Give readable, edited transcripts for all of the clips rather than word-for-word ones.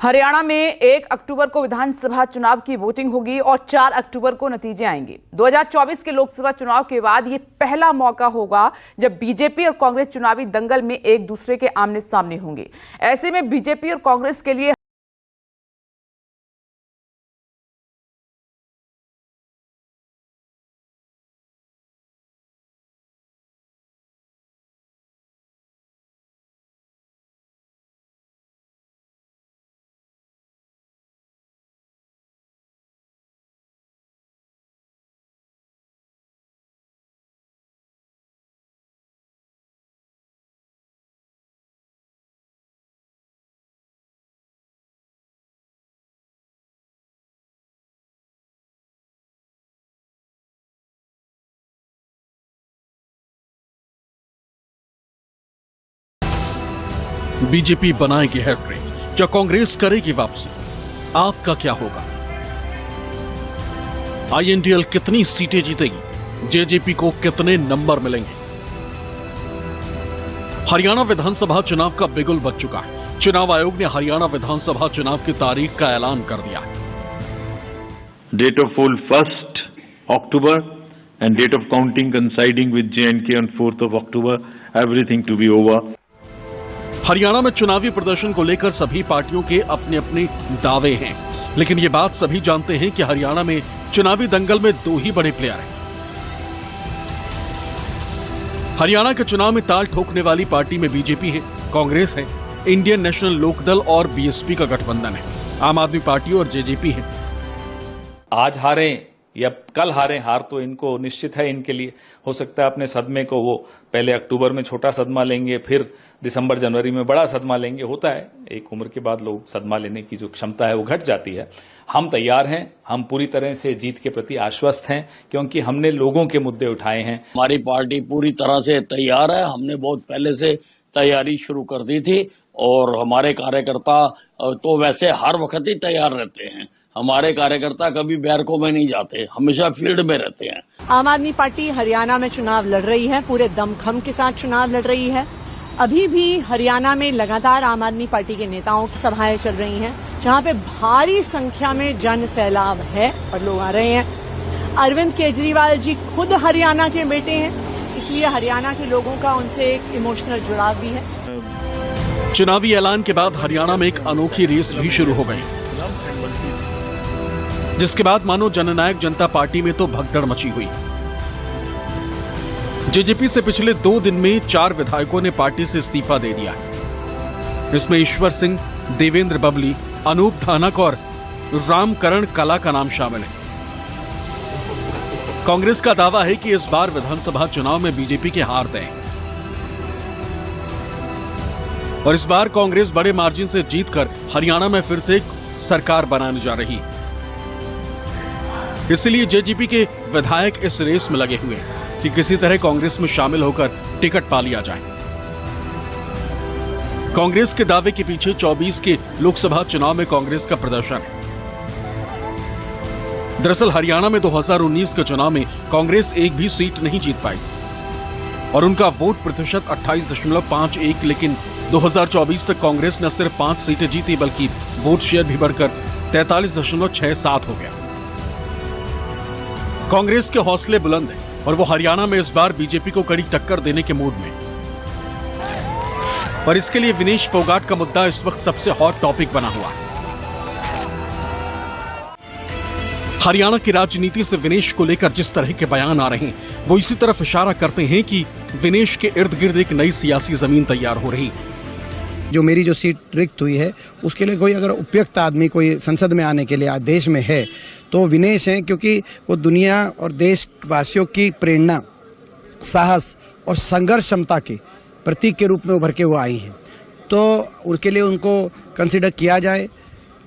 हरियाणा में 1 अक्टूबर को विधानसभा चुनाव की वोटिंग होगी और 4 अक्टूबर को नतीजे आएंगे। 2024 के लोकसभा चुनाव के बाद ये पहला मौका होगा जब बीजेपी और कांग्रेस चुनावी दंगल में एक दूसरे के आमने सामने होंगे। ऐसे में बीजेपी और कांग्रेस के लिए बीजेपी बनाएगी हैट्रिक, क्या कांग्रेस करेगी वापसी? आपका क्या होगा? आईएनडीएल कितनी सीटें जीतेगी? जेजेपी को कितने नंबर मिलेंगे? हरियाणा विधानसभा चुनाव का बिगुल बज चुका है। चुनाव आयोग ने हरियाणा विधानसभा चुनाव की तारीख का ऐलान कर दिया है। Date of poll 1st October and date of counting coinciding with J&K on 4th of October. Everything to be over. Haryana में चुनावी प्रदर्शन को लेकर सभी पार्टियों के अपने अपने दावे हैं, लेकिन ये बात सभी जानते हैं कि हरियाणा में चुनावी दंगल में 2 ही बड़े प्लेयर हैं। हरियाणा के चुनाव में ताल ठोकने वाली पार्टी में बीजेपी है, कांग्रेस है, इंडियन नेशनल लोकदल और बीएसपी का गठबंधन है, आम आदमी पार्टी और जेजेपी है। आज हारे या कल हारे, हार तो इनको निश्चित है। इनके लिए हो सकता है अपने सदमे को वो पहले अक्टूबर में छोटा सदमा लेंगे, फिर दिसंबर जनवरी में बड़ा सदमा लेंगे। होता है, एक उम्र के बाद लोग सदमा लेने की जो क्षमता है वो घट जाती है। हम तैयार हैं, हम पूरी तरह से जीत के प्रति आश्वस्त हैं, क्योंकि हमने लोगों के मुद्दे उठाए हैं। हमारी पार्टी पूरी तरह से तैयार है। हमने बहुत पहले से तैयारी शुरू कर दी थी और हमारे कार्यकर्ता तो वैसे हर वक्त ही तैयार रहते हैं। हमारे कार्यकर्ता कभी बैरकों में नहीं जाते, हमेशा फील्ड में रहते हैं। आम आदमी पार्टी हरियाणा में चुनाव लड़ रही है, पूरे दमखम के साथ चुनाव लड़ रही है। अभी भी हरियाणा में लगातार आम आदमी पार्टी के नेताओं की सभाएं चल रही हैं, जहां पे भारी संख्या में जन सैलाब है और लोग आ रहे हैं। अरविंद केजरीवाल जी खुद हरियाणा के बेटे हैं, इसलिए हरियाणा के लोगों का उनसे एक इमोशनल जुड़ाव भी है। चुनावी ऐलान के बाद हरियाणा में एक अनोखी रेस भी शुरू हो गई, जिसके बाद मानो जननायक जनता पार्टी में तो भगदड़ मची हुई। जेजेपी से पिछले 2 दिन में 4 विधायकों ने पार्टी से इस्तीफा दे दिया। इसमें ईश्वर सिंह, देवेंद्र बबली, अनूप धानक और रामकरण कला का नाम शामिल है। कांग्रेस का दावा है कि इस बार विधानसभा चुनाव में बीजेपी के हार तय है और इस बार कांग्रेस बड़े मार्जिन से जीतकर हरियाणा में फिर से सरकार बनाने जा रही है। इसलिए जेजेपी के विधायक इस रेस में लगे हुए हैं कि किसी तरह कांग्रेस में शामिल होकर टिकट पा लिया जाए। कांग्रेस के दावे के पीछे 24 के लोकसभा चुनाव में कांग्रेस का प्रदर्शन है। दरअसल हरियाणा में 2019 के चुनाव में कांग्रेस एक भी सीट नहीं जीत पाई और उनका वोट प्रतिशत 28.51, लेकिन 2024 तक कांग्रेस न सिर्फ 5 सीटें जीती बल्कि वोट शेयर भी बढ़कर 43.67 हो गया। कांग्रेस के हौसले बुलंद हैं और वो हरियाणा में इस बार बीजेपी को कड़ी टक्कर देने के मूड में। पर इसके लिए विनेश फोगाट का मुद्दा इस वक्त सबसे हॉट टॉपिक बना हुआ है। हरियाणा की राजनीति से विनेश को लेकर जिस तरह के बयान आ रहे हैं, वो इसी तरफ इशारा करते हैं कि विनेश के इर्द गिर्द एक नई सियासी जमीन तैयार हो रही है। जो मेरी जो सीट रिक्त हुई है, उसके लिए कोई अगर उपयुक्त आदमी कोई संसद में आने के लिए देश में है तो विनेश हैं, क्योंकि वो दुनिया और देशवासियों की प्रेरणा, साहस और संघर्ष क्षमता के प्रतीक के रूप में उभर के वो आई हैं। तो उनके लिए उनको कंसिडर किया जाए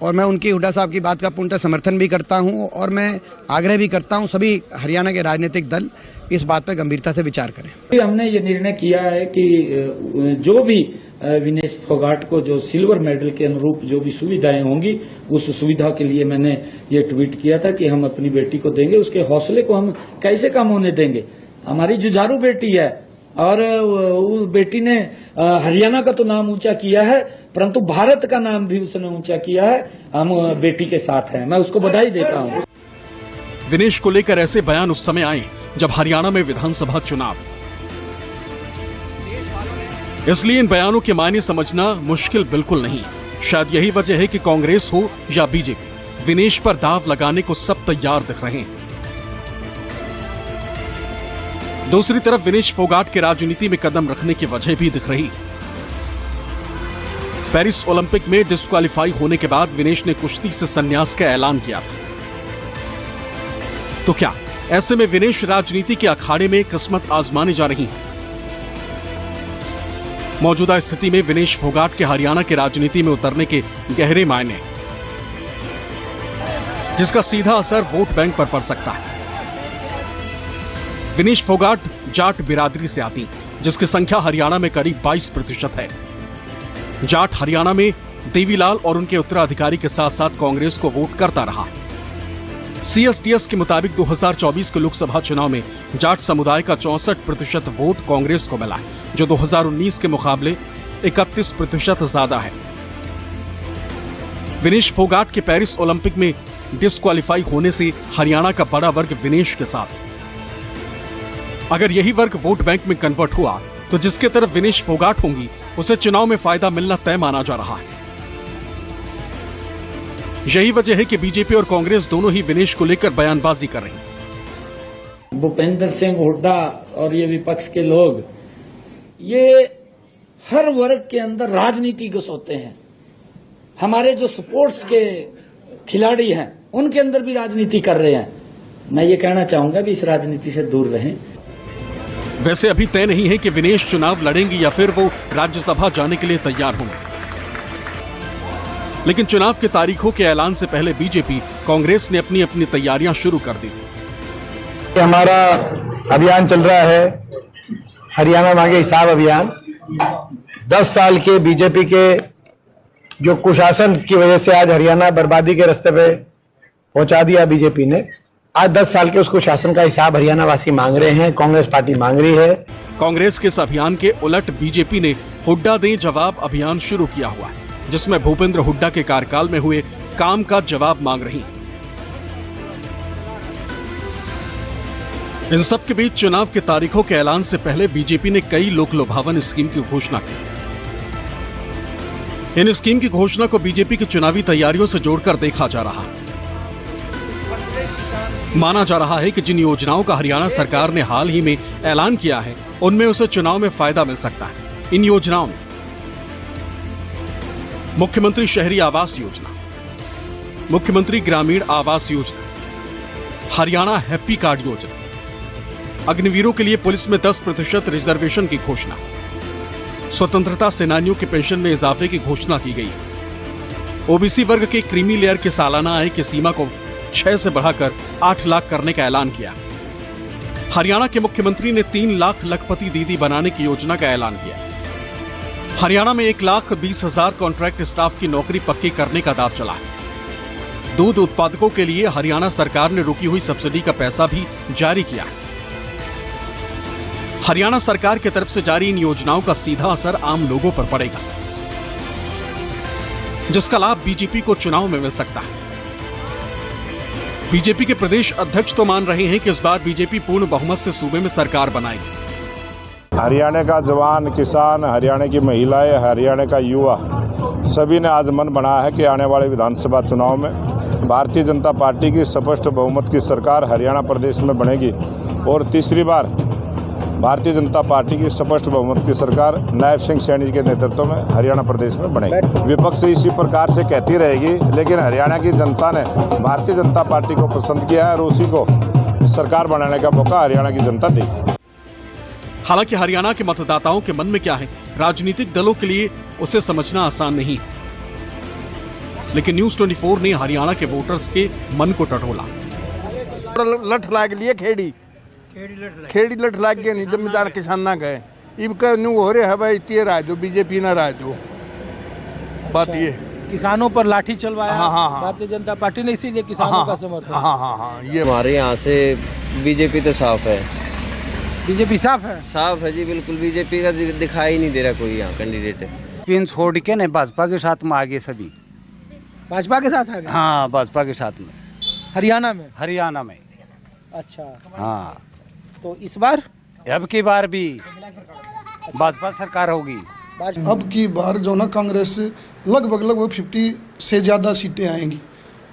और मैं उनकी हुड्डा साहब की बात का पूर्णतः समर्थन भी करता हूं और मैं आग्रह भी करता हूं सभी हरियाणा के राजनीतिक दल इस बात पर गंभीरता से विचार करें। हमने ये निर्णय किया है कि जो भी विनेश फोगाट को जो सिल्वर मेडल के अनुरूप जो भी सुविधाएं होंगी, उस सुविधा के लिए मैंने ये ट्वीट किया था कि हम अपनी बेटी को देंगे। उसके हौसले को हम कैसे कम होने देंगे? हमारी जुझारू बेटी है, और उस बेटी ने हरियाणा का तो नाम ऊंचा किया है, परंतु भारत का नाम भी उसने ऊंचा किया है। हम बेटी के साथ हैं, मैं उसको बधाई देता हूं। विनेश को लेकर ऐसे बयान उस समय आए जब हरियाणा में विधानसभा चुनाव, इसलिए इन बयानों के मायने समझना मुश्किल बिल्कुल नहीं। शायद यही वजह है कि कांग्रेस हो या बीजेपी, विनेश पर दाव लगाने को सब तैयार दिख रहे हैं। दूसरी तरफ विनेश फोगाट के राजनीति में कदम रखने की वजह भी दिख रही। पेरिस ओलंपिक में डिस्क्वालीफाई होने के बाद विनेश ने कुश्ती से संन्यास का ऐलान किया था। तो क्या ऐसे में विनेश राजनीति के अखाड़े में किस्मत आजमाने जा रही है? मौजूदा स्थिति में विनेश फोगाट के हरियाणा की राजनीति में उतरने के गहरे मायने हैं, जिसका सीधा असर वोट बैंक पर पड़ सकता है। विनेश फोगाट जाट बिरादरी से आती, जिसकी संख्या हरियाणा में करीब 22% है। जाट हरियाणा में देवीलाल और उनके उत्तराधिकारी के साथ साथ कांग्रेस को वोट करता रहा। CSDS के मुताबिक 2024 के लोकसभा चुनाव में जाट समुदाय का 64% वोट कांग्रेस को मिला, जो 2019 के मुकाबले 31% ज्यादा है। विनेश फोगाट के पेरिस ओलंपिक में डिस्क्वालीफाई होने से हरियाणा का बड़ा वर्ग विनेश के साथ। अगर यही वर्ग वोट बैंक में कन्वर्ट हुआ तो जिसके तरफ विनेश फोगाट होंगी उसे चुनाव में फायदा मिलना तय माना जा रहा है। यही वजह है कि बीजेपी और कांग्रेस दोनों ही विनेश को लेकर बयानबाजी कर रही हैं। भूपेंद्र सिंह हुड्डा और ये विपक्ष के लोग, ये हर वर्ग के अंदर राजनीति घुसोते हैं। हमारे जो स्पोर्ट्स के खिलाड़ी हैं उनके अंदर भी राजनीति कर रहे हैं। मैं ये कहना चाहूंगा भी इस राजनीति से दूर रहें। वैसे अभी तय नहीं है कि विनेश चुनाव लड़ेंगी या फिर वो राज्यसभा जाने के लिए तैयार होंगे, लेकिन चुनाव की तारीखों के ऐलान से पहले बीजेपी, कांग्रेस ने अपनी अपनी तैयारियां शुरू कर दी थी। हमारा अभियान चल रहा है हरियाणा मांगे हिसाब अभियान। 10 साल के बीजेपी के जो कुशासन की वजह से आज हरियाणा बर्बादी के रास्ते पे पहुंचा दिया बीजेपी ने, आज 10 साल के उसको शासन का हिसाब हरियाणा वासी मांग रहे हैं, कांग्रेस पार्टी मांग रही है। कांग्रेस के इस अभियान के उलट बीजेपी ने हुड्डा दें जवाब अभियान शुरू किया हुआ है, जिसमें भूपेंद्र हुड्डा के कार्यकाल में हुए काम का जवाब मांग रही है। इन सब के बीच चुनाव की तारीखों के ऐलान से पहले बीजेपी ने कई लोक लुभावन स्कीम की घोषणा की। इन स्कीम की घोषणा को बीजेपी की चुनावी तैयारियों से जोड़कर देखा जा रहा है। माना जा रहा है कि जिन योजनाओं का हरियाणा सरकार ने हाल ही में ऐलान किया है, उनमें उसे चुनाव में फायदा मिल सकता है। इन योजनाओं में मुख्यमंत्री शहरी आवास योजना, मुख्यमंत्री ग्रामीण आवास योजना, हरियाणा हैप्पी कार्ड योजना, अग्निवीरों के लिए पुलिस में 10% रिजर्वेशन की घोषणा, स्वतंत्रता सेनानियों की पेंशन में इजाफे की घोषणा की गई। ओबीसी वर्ग के क्रीमी लेयर की सालाना आय की सीमा को 6 से बढ़ाकर 8 लाख करने का ऐलान किया। हरियाणा के मुख्यमंत्री ने 3 लाख लखपति दीदी बनाने की योजना का ऐलान किया। हरियाणा में 1,20,000 कॉन्ट्रैक्ट स्टाफ की नौकरी पक्की करने का दाव चला है। दूध उत्पादकों के लिए हरियाणा सरकार ने रुकी हुई सब्सिडी का पैसा भी जारी किया है। हरियाणा सरकार की तरफ से जारी इन योजनाओं का सीधा असर आम लोगों पर पड़ेगा, जिसका लाभ बीजेपी को चुनाव में मिल सकता है। बीजेपी के प्रदेश अध्यक्ष तो मान रहे हैं कि इस बार बीजेपी पूर्ण बहुमत से सूबे में सरकार बनाएगी। हरियाणा का जवान, किसान, हरियाणा की महिलाएं, हरियाणा का युवा सभी ने आज मन बनाया है कि आने वाले विधानसभा चुनाव में भारतीय जनता पार्टी की स्पष्ट बहुमत की सरकार हरियाणा प्रदेश में बनेगी और तीसरी बार भारतीय जनता पार्टी की स्पष्ट बहुमत की सरकार नायब सिंह सैनी के नेतृत्व में हरियाणा प्रदेश में बनेगी। विपक्ष इसी प्रकार से कहती रहेगी, लेकिन हरियाणा की जनता ने भारतीय जनता पार्टी को पसंद किया है और उसी को सरकार बनाने का मौका हरियाणा की जनता देगी। हालांकि हरियाणा के मतदाताओं के मन में क्या है, राजनीतिक दलों के लिए उसे समझना आसान नहीं, लेकिन न्यूज़ 24 ने हरियाणा के वोटर्स के मन को टटोला। लठ लाग लिए खेड़ी लठ लाग गए, नहीं जमींदार किसान ना गए। इब न्यू हो रहे है भाई, इतने राज दो बीजेपी ना राज दो। बात ये किसानों पर लाठी चलवाया हाँ। भारतीय जनता पार्टी ने, इसीलिए किसानों का समर्थन। हाँ, ये हमारे यहाँ से बीजेपी तो साफ है, बीजेपी साफ है। साफ है जी, बिल्कुल बीजेपी का दिखाई नहीं दे रहा कोई यहाँ कैंडिडेट। पिन छोड़ के ने भाजपा के साथ में आगे सभी। भाजपा के साथ आ गए? हाँ, भाजपा के साथ में। हरियाणा में? हरियाणा में। अच्छा। हाँ, तो इस बार? अब की बार भी भाजपा सरकार होगी। अब की बार जो ना कांग्रेस लगभग 50 से ज़्यादा सीटें आएंगी।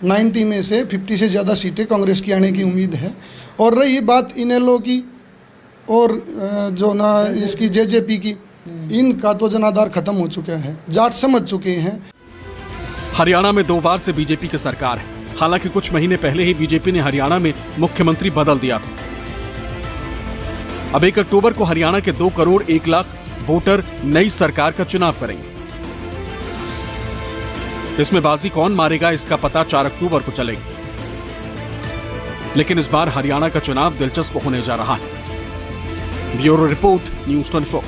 90 में से 50 से ज़्यादा सीटें कांग्रेस की आने की उम्मीद है। और रही बात इनेलो की और जो ना इसकी जेजेपी की, इनका तो जनाधार खत्म हो चुका है, जाट समझ चुके हैं। हरियाणा में 2 बार से बीजेपी की सरकार है। हालांकि कुछ महीने पहले ही बीजेपी ने हरियाणा में मुख्यमंत्री बदल दिया था। अब 1 अक्टूबर को हरियाणा के 2 करोड़ 1 लाख वोटर नई सरकार का चुनाव करेंगे। इसमें बाजी कौन मारेगा इसका पता 4 अक्टूबर को चलेगा। लेकिन इस बार हरियाणा का चुनाव दिलचस्प होने जा रहा है। Bureau report, news 24।